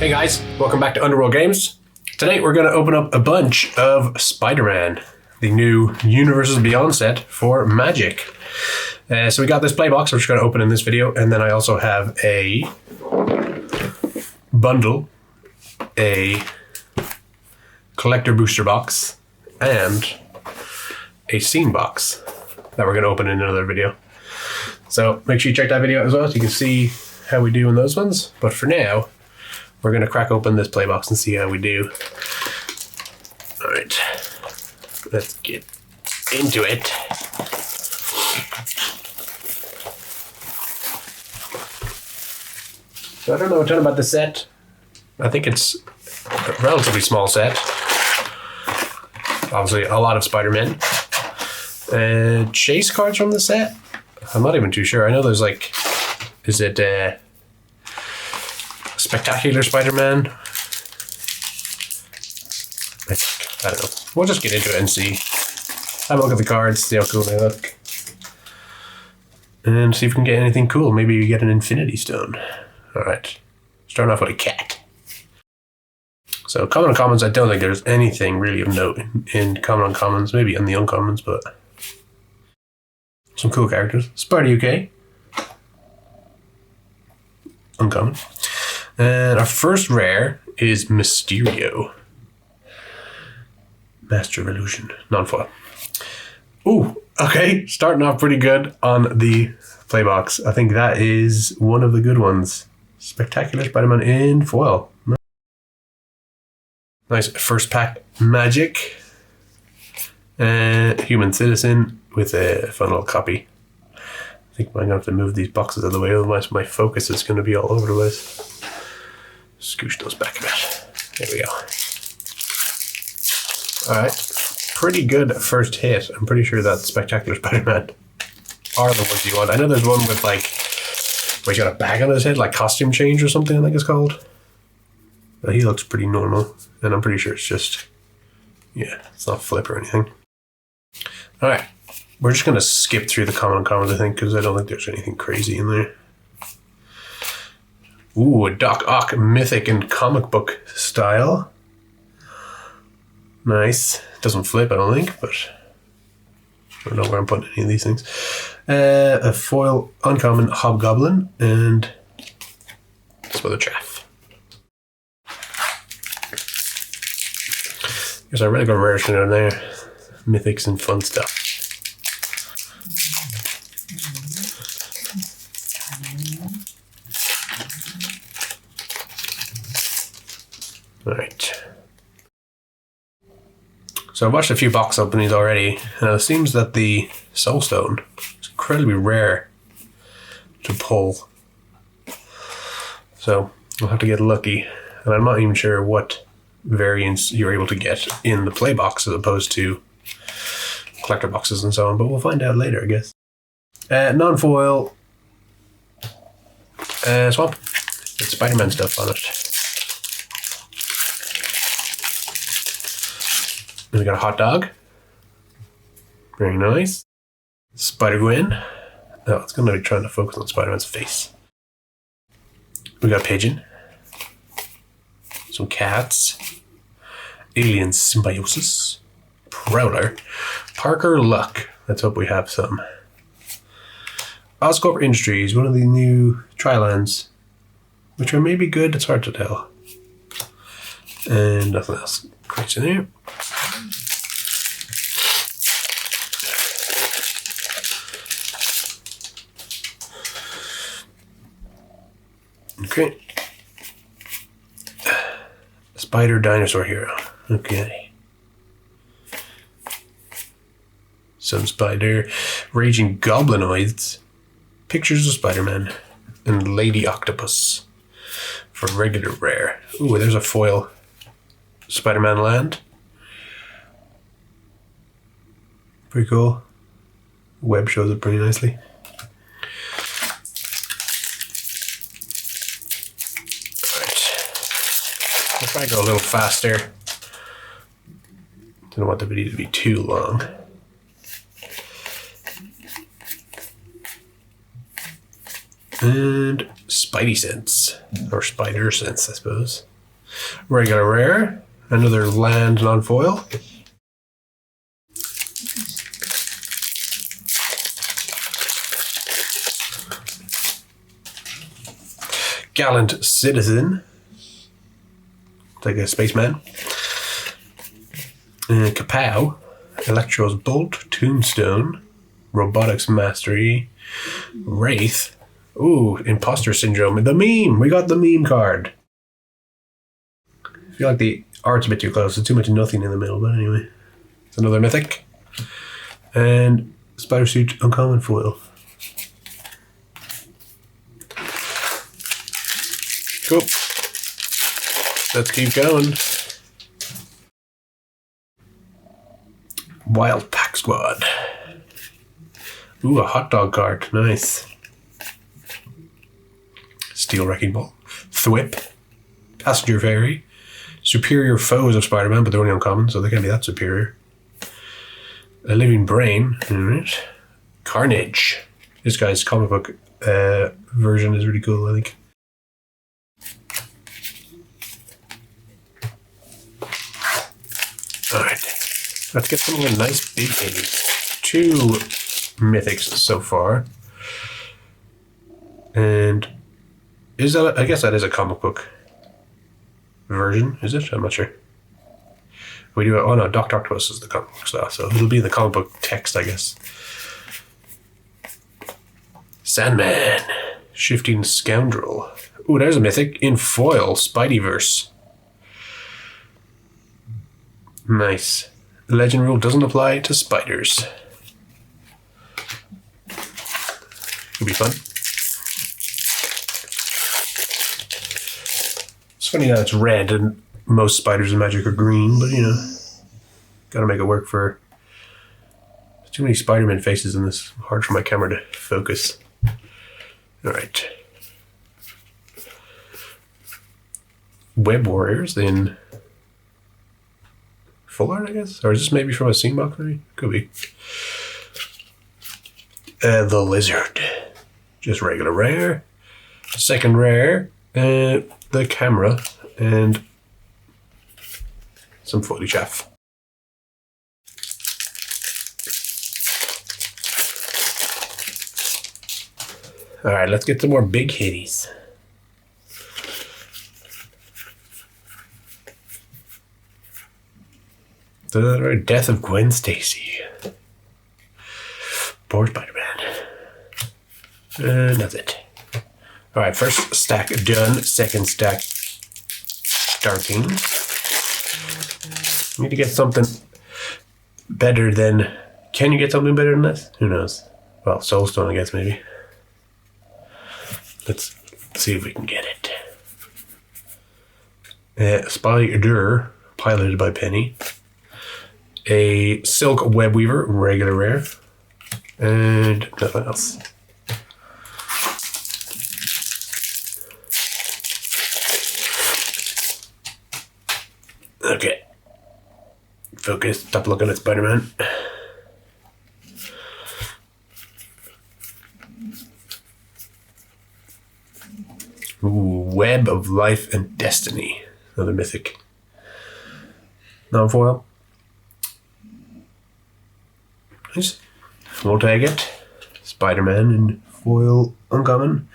Hey guys, welcome back to Underworld Games. Tonight we're going to open up a bunch of Spider-Man, the new Universes Beyond set for Magic. So we got this play box, we're just going to open in this video, and then I also have a bundle, a collector booster box, and a scene box that we're going to open in another video. So make sure you check that video as well so you can see how we do in those ones. But for now, we're going to crack open this play box and see how we do. All right, let's get into it. So I don't know a ton about the set. I think it's a relatively small set. Obviously a lot of Spider-Man. Chase cards from the set? I'm not even too sure. I know there's like, is it Spectacular Spider-Man? I don't know. We'll just get into it and see. Have a look at the cards, see how cool they look. And see if we can get anything cool. Maybe we get an Infinity Stone. Alright. Starting off with a cat. So common uncommons, I don't think there's anything really of note in common uncommons. Maybe in the uncommons, but some cool characters. Spidey UK. Uncommon. And our first rare is Mysterio. Master of Illusion. Non-foil. Ooh, okay. Starting off pretty good on the play box. I think that is one of the good ones. Spectacular Spider-Man in foil. Nice first pack Magic. Human Citizen with a fun little copy. I think I'm going to have to move these boxes out of the way, otherwise my focus is going to be all over the place. Scoosh those back a bit. There we go. Alright. Pretty good first hit. I'm pretty sure that Spectacular Spider-Man are the ones you want. I know there's one with like, where he's got a bag on his head, like costume change or something I think it's called. But he looks pretty normal. And I'm pretty sure it's just, yeah, it's not flip or anything. Alright. We're just going to skip through the common uncommons, I think, because I don't think there's anything crazy in there. Ooh, a Doc Ock mythic and comic book style. Nice. Doesn't flip, I don't think, but I don't know where I'm putting any of these things. A foil uncommon Hobgoblin and some other chaff. There's a really good rare down there. Mythics and fun stuff. Alright. So I've watched a few box openings already, and it seems that the Soul Stone is incredibly rare to pull. So we'll have to get lucky, and I'm not even sure what variants you're able to get in the play box as opposed to collector boxes and so on, but we'll find out later, I guess. Non-foil Swamp. It's Spider-Man stuff on it. And we got a Hot Dog. Very nice. Spider-Gwen. Oh, it's going to be trying to focus on Spider-Man's face. We got Pigeon. Some cats. Alien Symbiosis. Prowler. Parker Luck. Let's hope we have some. Oscorp Industries, one of the new Tri-Lands, which are maybe good, it's hard to tell. And nothing else crazy in here. Okay. Spider Dinosaur Hero. Okay. Some Spider. Raging Goblinoids. Pictures of Spider-Man. And Lady Octopus. For regular rare. Ooh, there's a foil Spider-Man land. Pretty cool. Web shows it pretty nicely. I'll try to go a little faster. Don't want the video to be too long. And Spidey Sense, or Spider Sense, I suppose. Regular rare. Another land non-foil. Gallant Citizen. It's like a spaceman. Kapow. Electro's Bolt. Tombstone. Robotics Mastery. Wraith. Ooh, Imposter Syndrome. The meme! We got the meme card. I feel like the art's a bit too close. There's too much nothing in the middle, but anyway. It's another mythic. And Spider Suit Uncommon Foil. Cool. Let's keep going. Wild Pack Squad. Ooh, a hot dog card. Nice. Steel Wrecking Ball. Thwip. Passenger Ferry. Superior Foes of Spider-Man, but they're only uncommon, so they can't be that superior. A Living Brain. Alright. Carnage. This guy's comic book version is really cool, I think. Alright. Let's get some of the nice big things. 2 mythics so far. And is that, I guess that is a comic book version, is it? I'm not sure. We do, oh no, Dr. Octopus is the comic book style, so it'll be in the comic book text, I guess. Sandman. Shifting Scoundrel. Ooh, there's a mythic in foil, Spideyverse. Nice. The legend rule doesn't apply to spiders. Could be fun. It's funny that it's red and most spiders in Magic are green, but you know, gotta make it work for. There's too many Spider-Man faces in this. Hard for my camera to focus. Alright. Web Warriors in full art, I guess? Or is this maybe from a scene box, maybe? Could be. The Lizard. Just regular rare. Second rare. The camera. And some footy chaff. Alright, let's get some more big hitties. The Death of Gwen Stacy. Poor Spider-Man. And that's it. Alright, first stack done. Second stack starting. Need to get something better than... Can you get something better than this? Who knows? Well, Soulstone, I guess, maybe. Let's see if we can get it. Spider, piloted by Penny. A Silk Web Weaver, regular rare. And nothing else. Okay. Focus. Stop looking at Spider-Man. Web of Life and Destiny. Another mythic. Non-foil. Nice. We'll take it. Spider-Man in foil uncommon.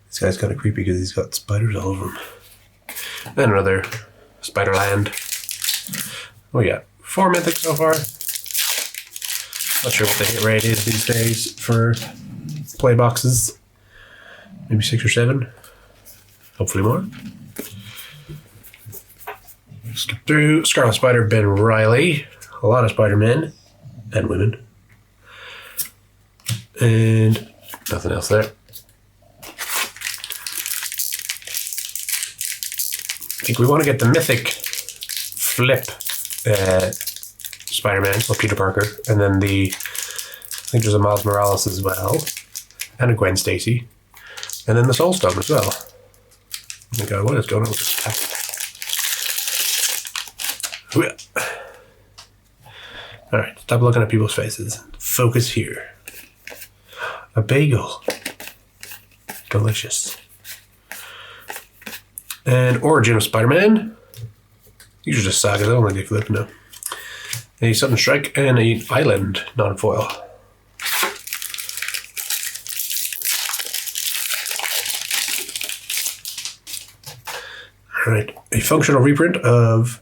This guy's kind of creepy because he's got spiders all over him. Then another Spider-Land. Oh yeah, 4 mythics so far. Not sure what the hit rate is these days for play boxes. Maybe 6 or 7. Hopefully more. Skip through. Scarlet Spider, Ben Reilly. A lot of Spider-Men and women. And nothing else there. I think we want to get the mythic flip Spider-Man, or Peter Parker, and then I think there's a Miles Morales as well, and a Gwen Stacy, and then the Soul Stone as well. Oh my god, what is going on with this pack? Alright, stop looking at people's faces. Focus here. A bagel. Delicious. And Origin of Spider-Man. These are just sagas only, they flip now. A Sudden Strike and an Island non-foil. Alright, a functional reprint of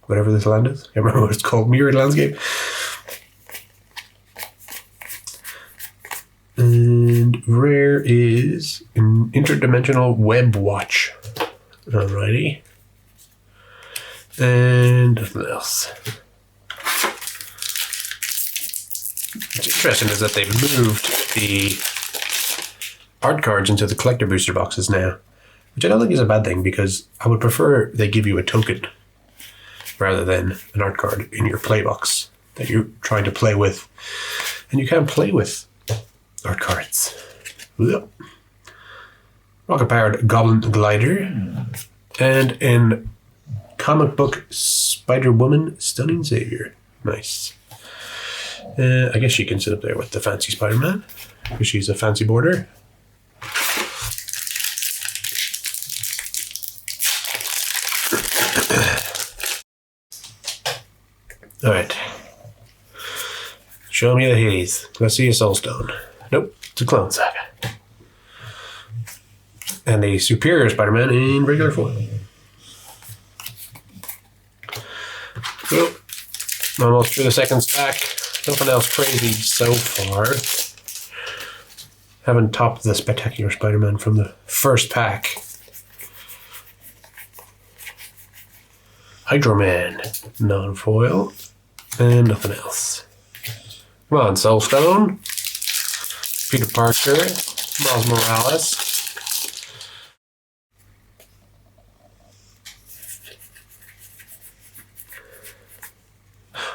whatever this land is. I can't remember what it's called. Mirrored Landscape. And rare is an Interdimensional Web Watch. Alrighty. And nothing else. What's interesting is that they've moved the art cards into the collector booster boxes now, which I don't think is a bad thing, because I would prefer they give you a token rather than an art card in your play box that you're trying to play with. And you can't play with art cards. Rocket powered Goblin Glider and in comic book Spider-Woman Stunning Savior. Nice. I guess she can sit up there with the fancy Spider-Man because she's a fancy border. Alright. Show me the haze. Let's see a Soulstone. Nope, it's a Clone Saga. And a Superior Spider-Man in regular foil. Well, almost through the second stack. Nothing else crazy so far. Haven't topped the Spectacular Spider-Man from the first pack. Hydro-Man, non-foil, and nothing else. Come on, Soulstone. Peter Parker, Miles Morales.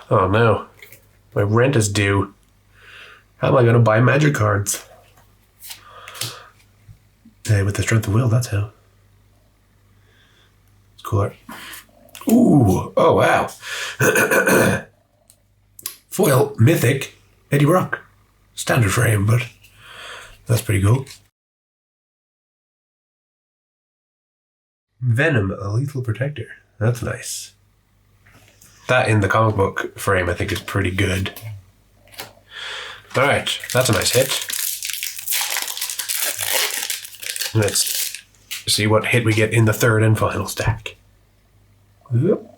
Oh no, my rent is due. How am I going to buy magic cards? Hey, with the strength of will, that's how. It's cool art. Ooh, oh wow. Foil Mythic Eddie Brock. Standard frame, but that's pretty cool. Venom, a lethal protector. That's nice. That in the comic book frame, I think, is pretty good. Alright, that's a nice hit. Let's see what hit we get in the third and final stack. Whoop.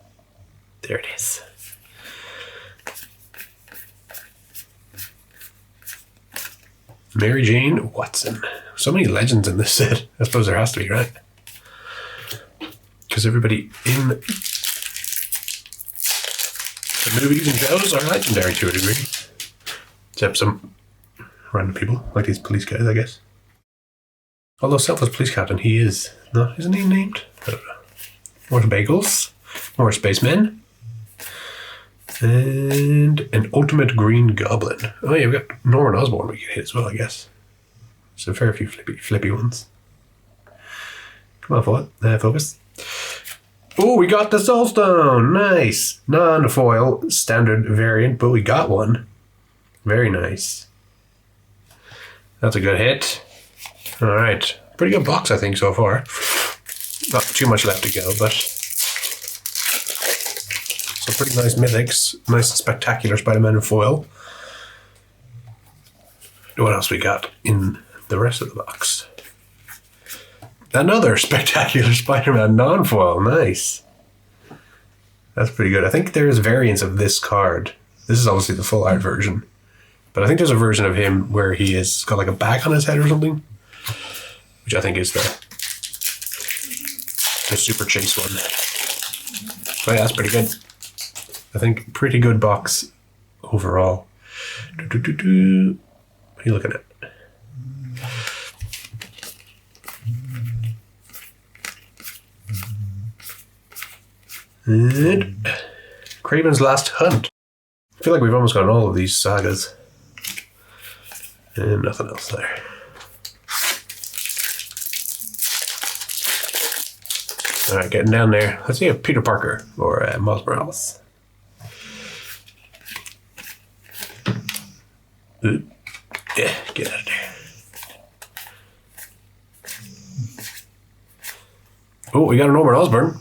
There it is. Mary Jane Watson. So many legends in this set. I suppose there has to be, right? Because everybody in the movies and shows are legendary to a degree. Except some random people, like these police guys, I guess. Although Selfless Police Captain, he is. No, isn't he named? I don't know. More bagels. More spacemen. And an Ultimate Green Goblin. Oh yeah, we've got Norman Osborn we can hit as well, I guess. So a fair few flippy ones. Come on, focus. Oh, we got the Soulstone. Nice. Non-foil standard variant, but we got one. Very nice. That's a good hit. All right. Pretty good box, I think, so far. Not too much left to go, but some pretty nice mythics. Nice Spectacular Spider-Man in foil. What else we got in the rest of the box? Another Spectacular Spider-Man non-foil. Nice. That's pretty good. I think there's variants of this card. This is obviously the full art version. But I think there's a version of him where he has got like a bag on his head or something. Which I think is the Super Chase one. But yeah, that's pretty good. I think pretty good box overall. What are you looking at? And Kraven's Last Hunt. I feel like we've almost gotten all of these sagas. And nothing else there. Alright, getting down there. Let's see if Peter Parker or Miles Morales. Ooh. Yeah, get out of there. Oh, we got a Norman Osborn.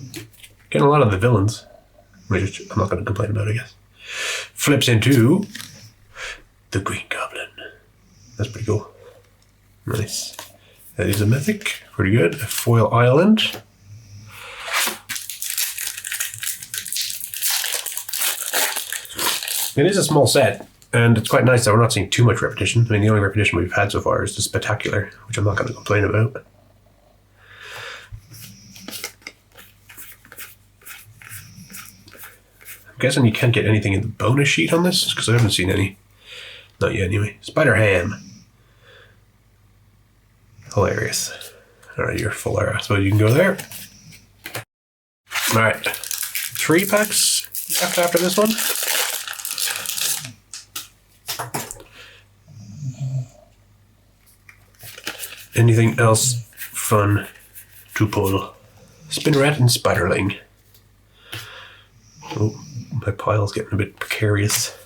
Getting a lot of the villains, which I'm not going to complain about, I guess. Flips into the Green Goblin. That's pretty cool. Nice. That is a mythic. Pretty good. A foil island. It is a small set, and it's quite nice that we're not seeing too much repetition. I mean, the only repetition we've had so far is the Spectacular, which I'm not going to complain about. I'm guessing you can't get anything in the bonus sheet on this, because I haven't seen any. Not yet, anyway. Spider Ham. Hilarious. Alright, you're full there. I suppose you can go there. Alright. 3 packs left after this one. Anything else fun to pull? Spinneret and Spiderling. Oh, my pile's getting a bit precarious.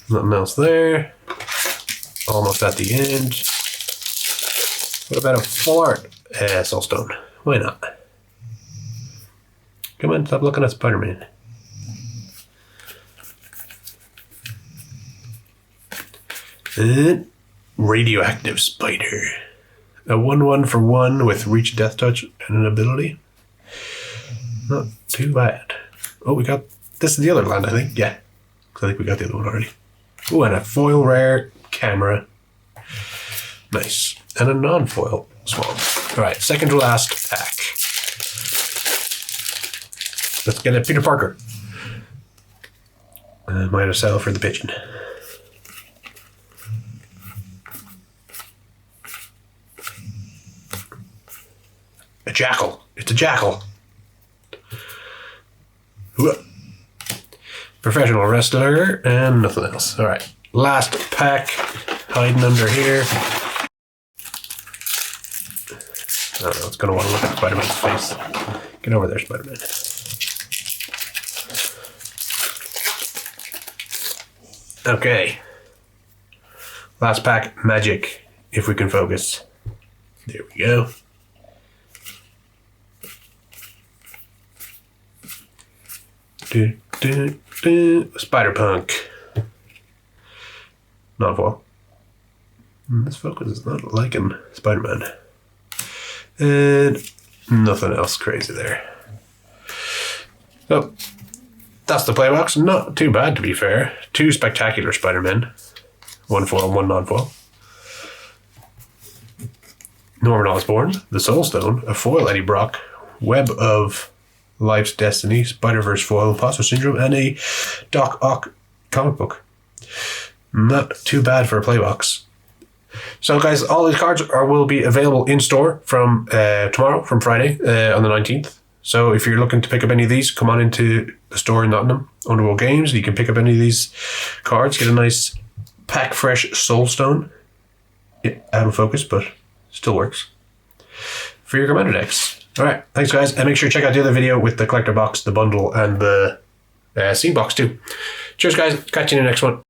Nothing else there. Almost at the end. What about a full art Soulstone? Why not? Come on, stop looking at Spider-Man. And Radioactive Spider. A 1/1 for 1 with Reach, Death Touch, and an ability. Not too bad. Oh, we got... This is the other land, I think. Yeah. I think we got the other one already. Oh, and a foil rare camera. Nice. And a non-foil swamp. Alright, second to last pack. Let's get a Peter Parker. Might have settled for the pigeon. A jackal. It's a jackal. Professional wrestler and nothing else. All right. Last pack. Hiding under here. I don't know. It's going to want to look at Spider-Man's face. Get over there, Spider-Man. Okay. Last pack. Magic. If we can focus. There we go. Spider-Punk. Non-foil. This focus is not liking Spider-Man. And nothing else crazy there. So, that's the playbox. Not too bad, to be fair. 2 spectacular Spider-Men. 1 foil, 1 non-foil. Norman Osborn, the Soulstone, a foil Eddie Brock, Web of Life's Destiny, Spider-Verse foil, Imposter Syndrome, and a Doc Ock comic book. Not too bad for a playbox. So guys, all these cards will be available in store from tomorrow, from Friday, on the 19th. So if you're looking to pick up any of these, come on into the store in Nottingham, Underworld Games. You can pick up any of these cards, get a nice pack fresh Soulstone. Yeah, out of focus, but still works. For your commander decks. Alright, thanks guys, and make sure to check out the other video with the collector box, the bundle, and the scene box too. Cheers guys, catch you in the next one.